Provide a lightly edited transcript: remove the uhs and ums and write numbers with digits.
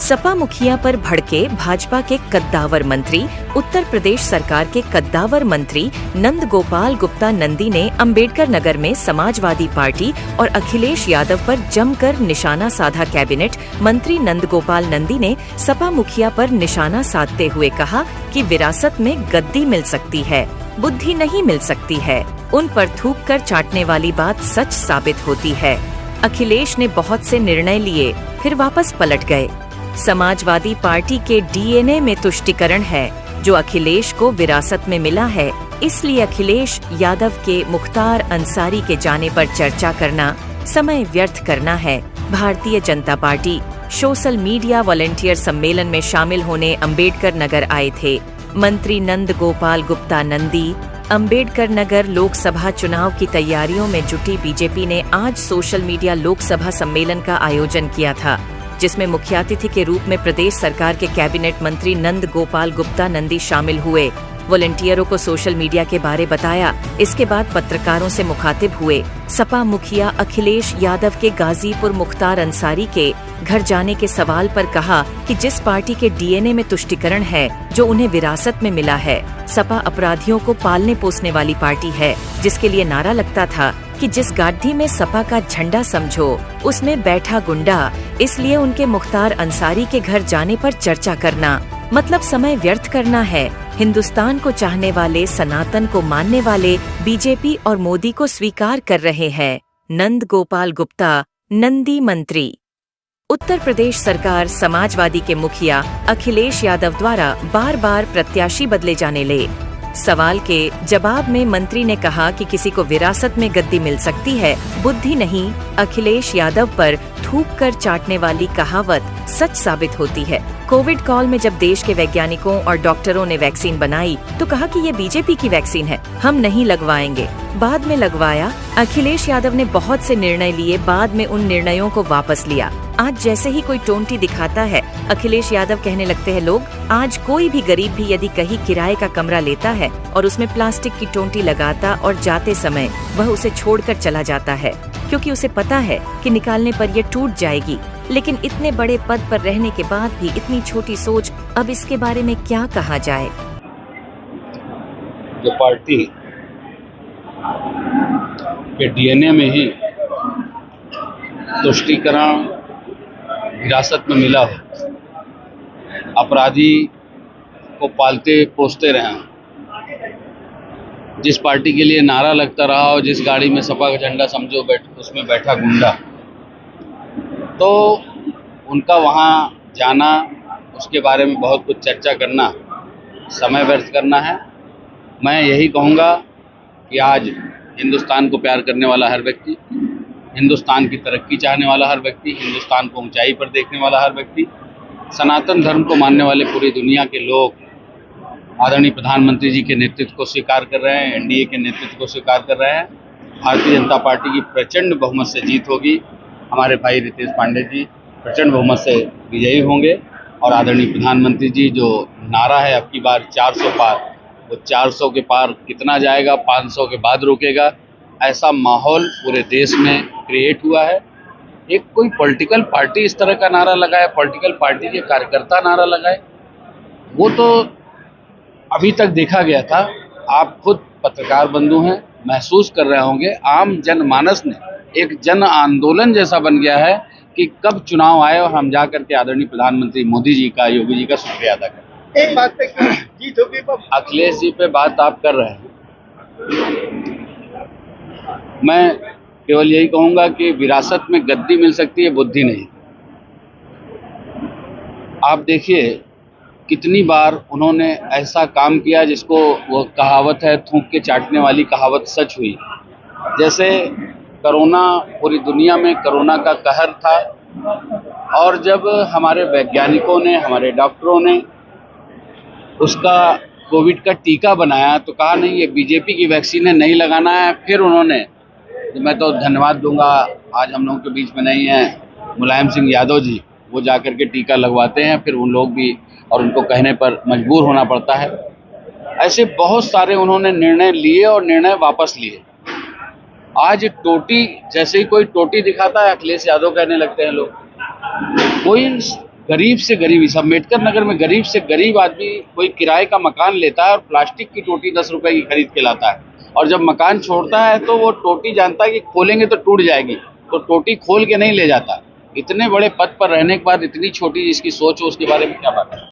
सपा मुखिया पर भड़के भाजपा के कद्दावर मंत्री। उत्तर प्रदेश सरकार के कद्दावर मंत्री नंद गोपाल गुप्ता नंदी ने अंबेडकर नगर में समाजवादी पार्टी और अखिलेश यादव पर जमकर निशाना साधा। कैबिनेट मंत्री नंद गोपाल नंदी ने सपा मुखिया पर निशाना साधते हुए कहा कि विरासत में गद्दी मिल सकती है, बुद्धि नहीं मिल सकती है। उन पर थूक कर चाटने वाली बात सच साबित होती है। अखिलेश ने बहुत से निर्णय लिए, फिर वापस पलट गए। समाजवादी पार्टी के डीएनए में तुष्टीकरण है जो अखिलेश को विरासत में मिला है, इसलिए अखिलेश यादव के मुख्तार अंसारी के जाने पर चर्चा करना समय व्यर्थ करना है। Bharatiya Janata party social media volunteer सम्मेलन में शामिल होने अंबेडकर नगर आए थे। मंत्री नंद गोपाल गुप्ता नंदी। अंबेडकर नगर लोकसभा चुनाव की तैयारियों में जुटी बीजेपी ने आज सोशल मीडिया लोकसभा सम्मेलन का आयोजन किया था, जिसमें मुख्यातिथि के रूप में प्रदेश सरकार के कैबिनेट मंत्री नंद गोपाल गुप्ता नंदी शामिल हुए। वॉलंटियरों को सोशल मीडिया के बारे बताया। इसके बाद पत्रकारों से मुखातिब हुए। सपा मुखिया अखिलेश यादव के गाजीपुर मुख्तार अंसारी के घर जाने के सवाल पर कहा कि जिस पार्टी के डीएनए में तुष्टीकरण है जो उन्हें विरासत में मिला है, सपा अपराधियों को पालने पोसने वाली पार्टी है, जिसके लिए नारा लगता था कि जिस गाड़ी में सपा का झंडा समझो उसमें बैठा गुंडा। इसलिए उनके मुख्तार अंसारी के घर जाने पर चर्चा करना मतलब समय व्यर्थ करना है। हिंदुस्तान को चाहने वाले, सनातन को मानने वाले बीजेपी और मोदी को स्वीकार कर रहे हैं। नंद गोपाल गुप्ता नंदी मंत्री। उत्तर प्रदेश सरकार समाजवादी के मुखिया अखिलेश यादव द्वारा बार बार प्रत्याशी बदले जाने ले। सवाल के जवाब में मंत्री ने कहा कि किसी को विरासत में गद्दी मिल सकती है, बुद्धि नहीं। अखिलेश यादव पर थूक कर चाटने वाली कहावत सच साबित होती है। कोविड काल में जब देश के वैज्ञानिकों और डॉक्टरों ने वैक्सीन बनाई तो कहा कि ये बीजेपी की वैक्सीन है, हम नहीं लगवाएंगे। बाद में लगवाया। अखिलेश यादव ने बहुत से निर्णय लिए, बाद में उन निर्णयों को वापस लिया। आज जैसे ही कोई टोंटी दिखाता है, अखिलेश यादव कहने लगते हैं लोग। आज कोई भी गरीब भी यदि कहीं किराए का कमरा लेता है और उसमें प्लास्टिक की टोंटी लगाता और जाते समय वह उसे छोड़कर चला जाता है, क्योंकि उसे पता है कि निकालने पर यह टूट जाएगी। लेकिन इतने बड़े पद पर रहने के बाद भी इतनी छोटी सोच, अब इसके बारे में क्या कहा जाए। जो पार्टी के डीएनए में ही तुष्टीकरण विरासत में मिला हो, अपराधी को पालते पोसते रहे, जिस पार्टी के लिए नारा लगता रहा हो, जिस गाड़ी में सपा का झंडा समझो उसमें बैठा गुंडा, तो उनका वहाँ जाना, उसके बारे में बहुत कुछ चर्चा करना समय व्यर्थ करना है। मैं यही कहूँगा कि आज हिंदुस्तान को प्यार करने वाला हर व्यक्ति, हिंदुस्तान की तरक्की चाहने वाला हर व्यक्ति, हिंदुस्तान को ऊंचाई पर देखने वाला हर व्यक्ति, सनातन धर्म को मानने वाले पूरी दुनिया के लोग आदरणीय प्रधानमंत्री जी के नेतृत्व को स्वीकार कर रहे हैं, एनडीए के नेतृत्व को स्वीकार कर रहे हैं। भारतीय जनता पार्टी की प्रचंड बहुमत से जीत होगी। हमारे भाई रितेश पांडे जी प्रचंड बहुमत से विजयी होंगे और आदरणीय प्रधानमंत्री जी जो नारा है अब की बार 400 पार, वो 400 के पार कितना जाएगा, 500 के बाद रुकेगा, ऐसा माहौल पूरे देश में क्रिएट हुआ है। एक कोई पॉलिटिकल पार्टी इस तरह का नारा लगाए, पॉलिटिकल पार्टी के कार्यकर्ता नारा लगाए, वो तो अभी तक देखा गया था। आप खुद पत्रकार बंधु हैं, महसूस कर रहे होंगे, आम जनमानस ने एक जन आंदोलन जैसा बन गया है कि कब चुनाव आए और हम जा करके आदरणीय प्रधानमंत्री मोदी जी का, योगी जी का शुक्रिया अदा करें। एक बात पे जीत होगी, अखिलेश जी पे बात आप कर रहे हैं, मैं केवल यही कहूंगा कि विरासत में गद्दी मिल सकती है, बुद्धि नहीं। आप देखिए कितनी बार उन्होंने ऐसा काम किया जिसको वो कहावत है, थूक के चाटने वाली कहावत सच हुई। जैसे कोरोना, पूरी दुनिया में कोरोना का कहर था और जब हमारे वैज्ञानिकों ने, हमारे डॉक्टरों ने उसका कोविड का टीका बनाया तो कहा नहीं ये बीजेपी की वैक्सीन है, नहीं लगाना है। फिर उन्होंने, मैं तो धन्यवाद दूंगा, आज हम लोगों के बीच में नहीं है मुलायम सिंह यादव जी, वो जाकर के टीका लगवाते हैं, फिर उन लोग भी और उनको कहने पर मजबूर होना पड़ता है। ऐसे बहुत सारे उन्होंने निर्णय लिए और निर्णय वापस लिए। आज टोटी, जैसे ही कोई टोटी दिखाता है अखिलेश यादव कहने लगते हैं लोग। कोई गरीब से गरीब, इस अम्बेडकर नगर में गरीब से गरीब आदमी कोई किराए का मकान लेता है और प्लास्टिक की टोटी 10 रुपए की खरीद के लाता है, और जब मकान छोड़ता है तो वो टोटी जानता है कि खोलेंगे तो टूट जाएगी, तो टोटी खोल के नहीं ले जाता। इतने बड़े पद पर रहने के बाद इतनी छोटी जिसकी सोच हो, उसके बारे में क्या बात है।